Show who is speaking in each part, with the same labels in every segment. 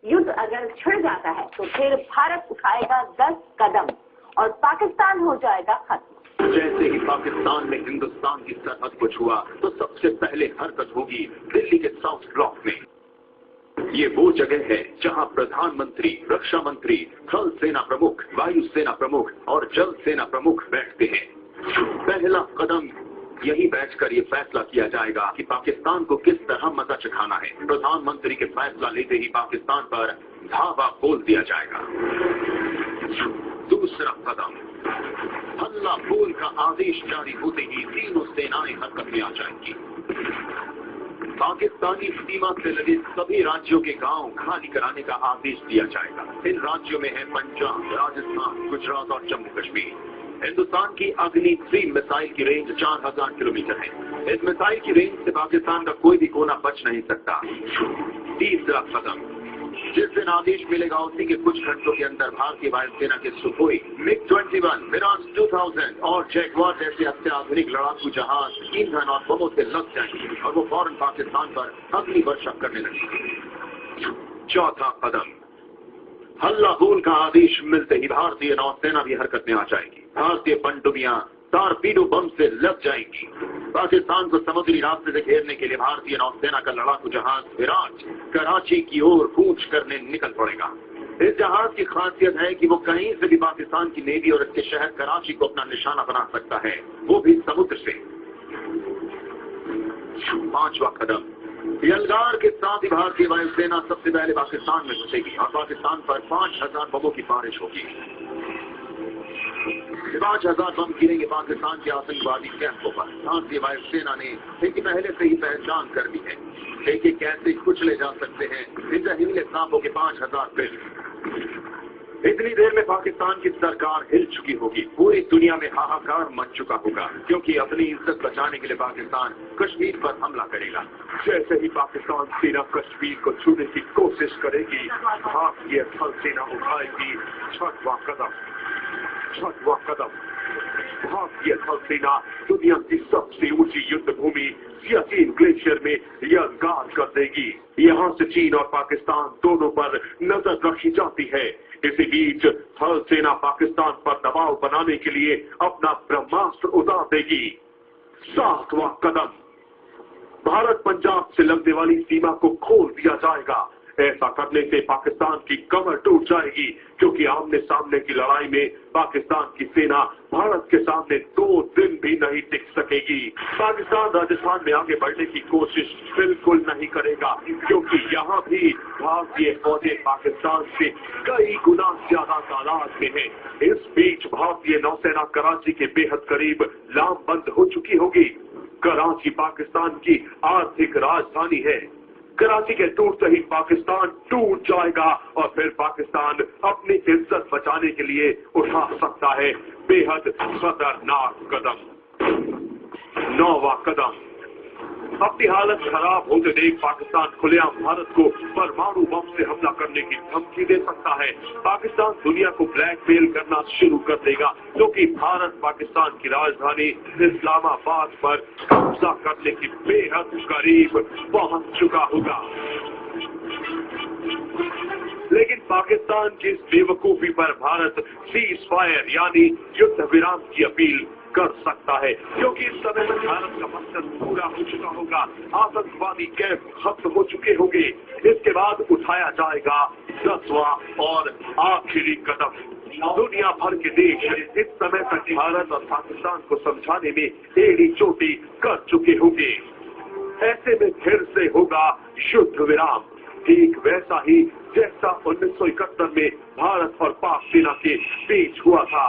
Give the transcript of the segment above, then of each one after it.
Speaker 1: युद्ध अगर छिड़ जाता है तो फिर भारत उठाएगा 10 कदम और पाकिस्तान हो जाएगा खत्म।
Speaker 2: जैसे ही पाकिस्तान में हिंदुस्तान की सरहद को छुआ तो सबसे पहले हरकत होगी दिल्ली के साउथ ब्लॉक में। ये वो जगह है जहां प्रधानमंत्री, रक्षा मंत्री, थल सेना प्रमुख, वायु सेना प्रमुख और जल सेना प्रमुख बैठते हैं। पहला कदम यही बैठकर ये फैसला किया जाएगा कि पाकिस्तान को किस तरह मजा चखाना है। प्रधानमंत्री के फैसला लेते ही पाकिस्तान पर धावा बोल दिया जाएगा। दूसरा कदम, हल्ला बोल का आदेश जारी होते ही तीनों सेनाएं हरकत में आ जाएंगी। पाकिस्तानी सीमा से लगे सभी राज्यों के गांव खाली कराने का आदेश दिया जाएगा। इन राज्यों में है पंजाब, राजस्थान, गुजरात और जम्मू कश्मीर। हिंदुस्तान की अग्नि 3 मिसाइल की रेंज 4000 किलोमीटर है। इस मिसाइल की रेंज से पाकिस्तान का कोई भी कोना बच नहीं सकता। तीसरा कदम, जिस दिन आदेश मिलेगा उसी के कुछ घंटों के अंदर भारतीय वायुसेना के सुखोई, MiG-21, मिराज 2000 और जैगवार जैसे अत्याधुनिक लड़ाकू जहाज ईंधन और बमों से लग जाएंगे और वो फौरन पाकिस्तान पर अग्नि वर्षा करने लगेंगे। चौथा कदम, हल्ला बोल का आदेश मिलते ही भारतीय नौसेना भी हरकत में आ जाएगी। भारतीय पनडुब्बियां टारपीडो बम से लग जाएंगी। पाकिस्तान को समुद्री रास्ते से घेरने के लिए भारतीय नौसेना का लड़ाकू जहाज विराट कराची की ओर कूच करने निकल पड़ेगा। इस जहाज की खासियत है कि वो कहीं से भी पाकिस्तान की नेवी और इसके शहर कराची को अपना निशाना बना सकता है, वो भी समुद्र से। पांचवा कदम, यलगार के साथ ही भारतीय वायुसेना सबसे पहले पाकिस्तान में घुसेगी और पाकिस्तान पर 5000 बमों की बारिश होगी। 5000 बम गिरेंगे पाकिस्तान के आतंकवादी कैंपों पर। भारतीय वायुसेना ने इनकी पहले से ही पहचान कर ली है। देखिए कैसे कुचले जा सकते हैं इन जहरीले सांपों के 5000 बिल। इतनी देर में पाकिस्तान की सरकार हिल चुकी होगी। पूरी दुनिया में हाहाकार मच चुका होगा क्योंकि अपनी इज्जत बचाने के लिए पाकिस्तान कश्मीर पर हमला करेगा। जैसे ही पाकिस्तान सेना कश्मीर को छूने की कोशिश करेगी, भारतीय थल सेना उठाएगी छठवां कदम। भारतीय थल सेना दुनिया की सबसे ऊंची युद्ध भूमि सियाचिन ग्लेशियर में यलगार कर देगी। यहाँ से चीन और पाकिस्तान दोनों पर नजर रखी जाती है। इसी बीच थल सेना पाकिस्तान पर दबाव बनाने के लिए अपना ब्रह्मास्त्र उतार देगी। सातवां कदम, भारत पंजाब से लगने वाली सीमा को खोल दिया जाएगा। ऐसा करने से पाकिस्तान की कमर टूट जाएगी क्योंकि आमने सामने की लड़ाई में पाकिस्तान की सेना भारत के सामने 2 दिन भी नहीं टिक सकेगी। पाकिस्तान राजस्थान में आगे बढ़ने की कोशिश बिल्कुल नहीं करेगा क्योंकि यहाँ भी भारतीय फौजें पाकिस्तान से कई गुना ज्यादा तादाद में हैं। इस बीच भारतीय नौसेना कराची के बेहद करीब लामबंद हो चुकी होगी। कराची पाकिस्तान की आर्थिक राजधानी है। कराची के टूटते ही पाकिस्तान टूट जाएगा और फिर पाकिस्तान अपनी इज्जत बचाने के लिए उठा सकता है बेहद खतरनाक कदम। 9वां कदम, अपनी हालत खराब होते देख पाकिस्तान खुलेआम भारत को परमाणु बम से हमला करने की धमकी दे सकता है। पाकिस्तान दुनिया को ब्लैकमेल करना शुरू कर देगा क्योंकि भारत पाकिस्तान की राजधानी इस्लामाबाद पर कब्जा करने की बेहद करीब पहुंच चुका होगा। लेकिन पाकिस्तान की इस बेवकूफी पर भारत सीज फायर यानी युद्ध विराम की अपील कर सकता है क्योंकि इस समय में भारत का मकसद पूरा हो चुका होगा। आतंकवादी कैंप खत्म हो चुके होंगे। इसके बाद उठाया जाएगा 10वां और आखिरी कदम। दुनिया भर के देश इस समय तक भारत और पाकिस्तान को समझाने में एड़ी चोटी कर चुके होंगे। ऐसे में फिर से होगा युद्ध विराम, ठीक वैसा ही जैसा 1971 में भारत और पाक सेना के बीच हुआ था।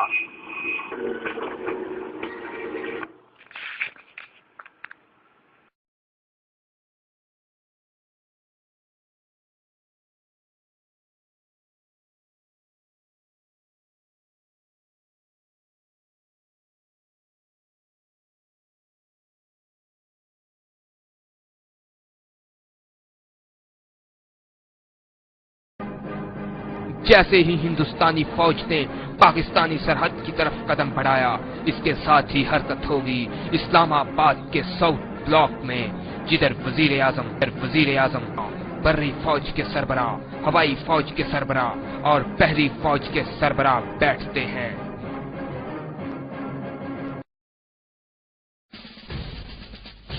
Speaker 3: जैसे ही हिंदुस्तानी फौज ने पाकिस्तानी सरहद की तरफ कदम बढ़ाया, इसके साथ ही हरकत होगी इस्लामाबाद के साउथ ब्लॉक में, जिधर वजीर आजम बर्री फौज के सरबराह, हवाई फौज के सरबराह और बहरी फौज के सरबराह बैठते हैं।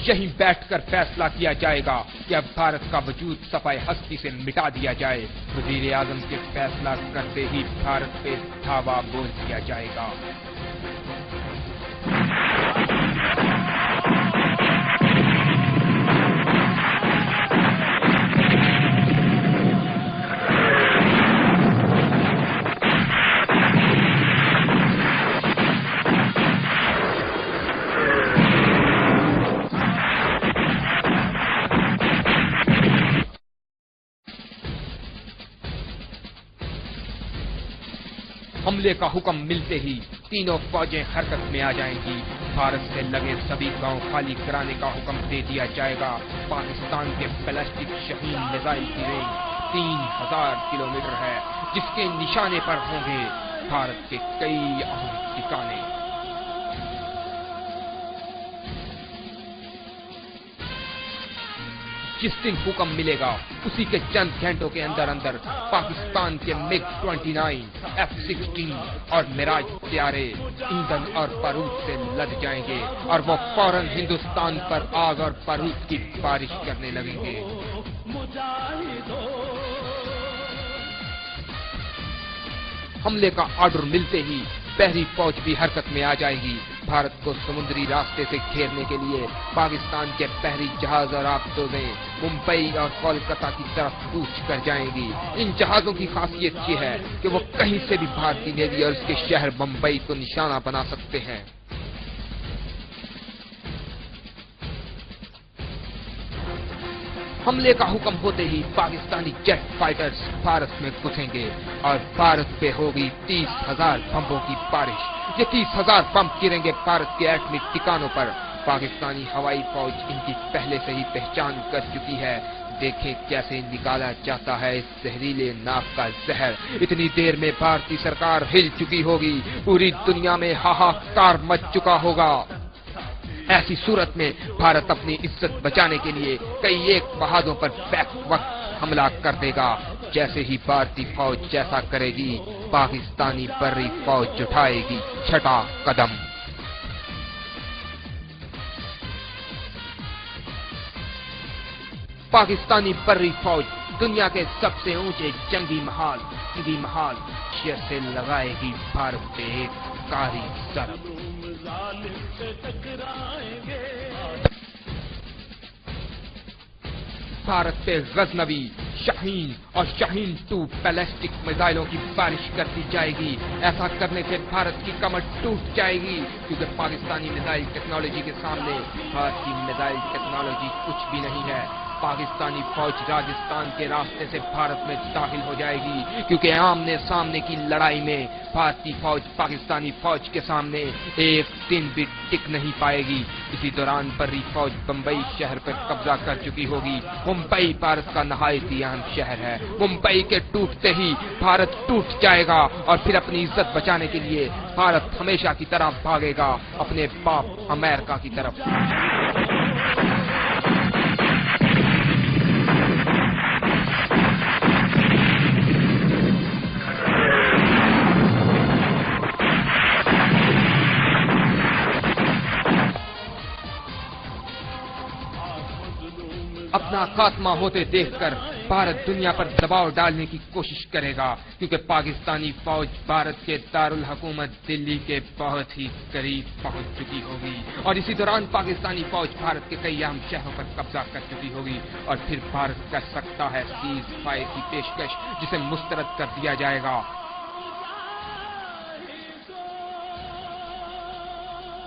Speaker 3: यहीं बैठकर फैसला किया जाएगा कि अब भारत का वजूद सफाए हस्ती से मिटा दिया जाए। वजीर आजम के फैसला करते ही भारत पे धावा बोल दिया जाएगा। हमले का हुक्म मिलते ही तीनों फौजें हरकत में आ जाएंगी। भारत से लगे सभी गांव खाली कराने का हुक्म दे दिया जाएगा। पाकिस्तान के बैलिस्टिक शाहीन मिसाइल की रेंज 3000 किलोमीटर है, जिसके निशाने पर होंगे भारत के कई अहम ठिकाने। जिस दिन हुक्म मिलेगा उसी के चंद घंटों के अंदर अंदर पाकिस्तान के MiG-29, F-16 और मिराज हथियारे ईंधन और बारूद से लद जाएंगे और वो फौरन हिंदुस्तान पर आग और बारूद की बारिश करने लगेंगे। हमले का ऑर्डर मिलते ही बहरी फौज भी हरकत में आ जाएगी। भारत को समुद्री रास्ते से घेरने के लिए पाकिस्तान के बहरी जहाज और आबदोजें मुंबई और कोलकाता की तरफ कूच कर जाएंगी। इन जहाजों की खासियत ये है कि वो कहीं से भी भारतीय नेवी और उसके शहर मुंबई को निशाना बना सकते हैं। हमले का हुक्म होते ही पाकिस्तानी जेट फाइटर्स भारत में घुसेंगे और भारत पे होगी 30,000 बम्बों की बारिश। ये 30,000 बम गिरेंगे भारत के एटमी ठिकानों पर। पाकिस्तानी हवाई फौज इनकी पहले से ही पहचान कर चुकी है। देखें कैसे निकाला जाता है इस जहरीले नाक का जहर। इतनी देर में भारतीय सरकार हिल चुकी होगी, पूरी दुनिया में हाहाकार मच चुका होगा। ऐसी सूरत में भारत अपनी इज्जत बचाने के लिए कई एक बहादों पर बैक वक्त हमला कर देगा। जैसे ही भारतीय फौज जैसा करेगी, पाकिस्तानी बर्री फौज उठाएगी छठा कदम। पाकिस्तानी बर्री फौज दुनिया के सबसे ऊंचे जंगी महाल से लगाएगी भारत पे एक कारी ज़रब। भारत पे गजनवी, शाहीन और शाहीन 2 बैलिस्टिक मिसाइलों की बारिश करती जाएगी। ऐसा करने से भारत की कमर टूट जाएगी, क्योंकि पाकिस्तानी मिसाइल टेक्नोलॉजी के सामने भारतीय मिसाइल टेक्नोलॉजी कुछ भी नहीं है। पाकिस्तानी फौज राजस्थान के रास्ते से भारत में दाखिल हो जाएगी, क्योंकि आमने सामने की लड़ाई में भारतीय फौज पाकिस्तानी फौज के सामने एक दिन भी टिक नहीं पाएगी। इसी दौरान बर्री फौज बम्बई शहर पर कब्जा कर चुकी होगी। मुंबई भारत का नहायत ही अहम शहर है। मुंबई के टूटते ही भारत टूट जाएगा और फिर अपनी इज्जत बचाने के लिए भारत हमेशा की तरह भागेगा अपने बाप अमेरिका की तरफ। अपना खात्मा होते देखकर भारत दुनिया पर दबाव डालने की कोशिश करेगा, क्योंकि पाकिस्तानी फौज भारत के दारुल हुकूमत दिल्ली के बहुत ही करीब पहुंच चुकी होगी और इसी दौरान पाकिस्तानी फौज भारत के कई अहम शहरों पर कब्जा कर चुकी होगी और फिर भारत कर सकता है सीज फायर की पेशकश, जिसे मुस्तरद कर दिया जाएगा।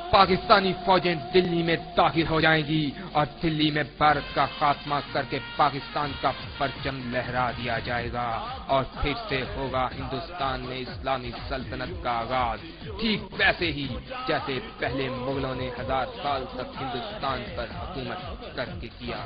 Speaker 3: पाकिस्तानी फौजें दिल्ली में दाखिल हो जाएंगी और दिल्ली में भारत का खात्मा करके पाकिस्तान का परचम लहरा दिया जाएगा और फिर से होगा हिंदुस्तान में इस्लामी सल्तनत का आगाज, ठीक वैसे ही जैसे पहले मुगलों ने 1000 साल तक हिंदुस्तान पर हुकूमत करके किया।